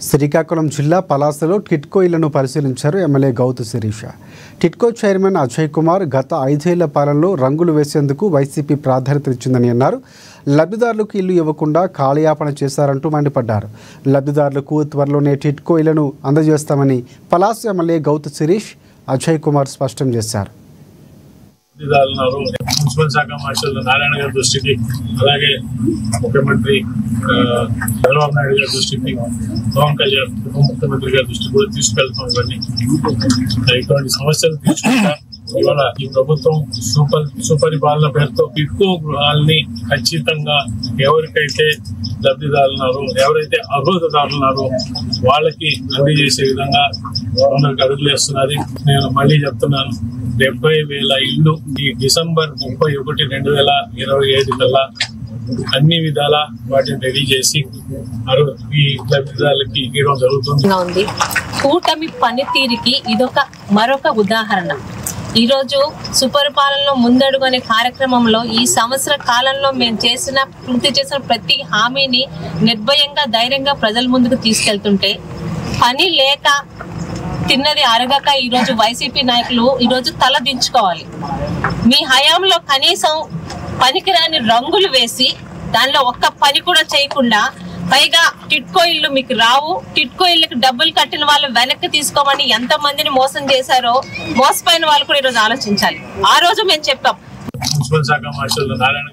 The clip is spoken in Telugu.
శ్రీకాకుళం జిల్లా పలాసలో టిట్కో ఇళ్లను పరిశీలించారు ఎమ్మెల్యే గౌతు శిరీష. టిట్కో చైర్మన్ అజయ్ కుమార్ గత 5 ఏళ్ల పాలనలో రంగులు వేసేందుకు వైసీపీ ప్రాధాన్యత ఇచ్చిందని అన్నారు. లబ్ధిదారులకు ఇల్లు ఇవ్వకుండా కాలయాపన చేశారంటూ మండిపడ్డారు. లబ్ధిదారులకు త్వరలోనే టిట్కో ఇళ్లను అందజేస్తామని పలాస ఎమ్మెల్యే గౌతు శిరీష్, అజయ్ కుమార్ స్పష్టం చేశారు. మున్సిపల్ శాఖ మార్షల్ నారాయణ గారి దృష్టికి, అలాగే ముఖ్యమంత్రి చంద్రబాబు నాయుడు గారి దృష్టికి, పవన్ కళ్యాణ్ ఉప ముఖ్యమంత్రి గారి దృష్టికి కూడా తీసుకెళ్తాం. ఇవన్నీ ఇటువంటి సమస్యలు తీసుకుంటా ఇవాళ ఈ ప్రభుత్వం సుపరిపాలన పేరుతో టిట్కో గృహాలని ఖచ్చితంగా ఎవరికైతే లబ్ధిదారులున్నారో, ఎవరైతే అర్హతదారులున్నారో వాళ్ళకి అందజేసే విధంగా ముందుకు అడుగులు వేస్తున్నది. నేను మళ్ళీ చెప్తున్నాను, 70,000 ఇళ్లు ఈ డిసెంబర్ 31, 2025 కల్లా అన్ని విధాల వాటిని రెడీ చేసి ఈ లబ్ధిదారులకి ఇవ్వడం జరుగుతుంది. కూటమి పనితీరుకి ఇదొక మరొక ఉదాహరణ. ఈరోజు సుపరిపాలనలో ముందడుగు అనే కార్యక్రమంలో ఈ సంవత్సర కాలంలో మేము పూర్తి చేసిన ప్రతి హామీని నిర్భయంగా, ధైర్యంగా ప్రజల ముందుకు తీసుకెళ్తుంటే, పని లేక తిన్నది అరగక ఈరోజు వైసీపీ నాయకులు ఈరోజు తల దించుకోవాలి. మీ హయాంలో కనీసం పనికిరాని రంగులు వేసి దానిలో ఒక్క పని కూడా చేయకుండా, పైగా టిట్కో ఇల్లు మీకు రావు, టిట్కో ఇళ్ళకి డబ్బులు కట్టిన వాళ్ళు వెనక్కి తీసుకోమని ఎంత మందిని మోసం చేశారో, మోసపోయిన వాళ్ళు కూడా ఈరోజు ఆలోచించాలి. ఆ రోజు మేము చెప్పాం. మున్సిపల్ శాఖ మార్షల్ నారాయణ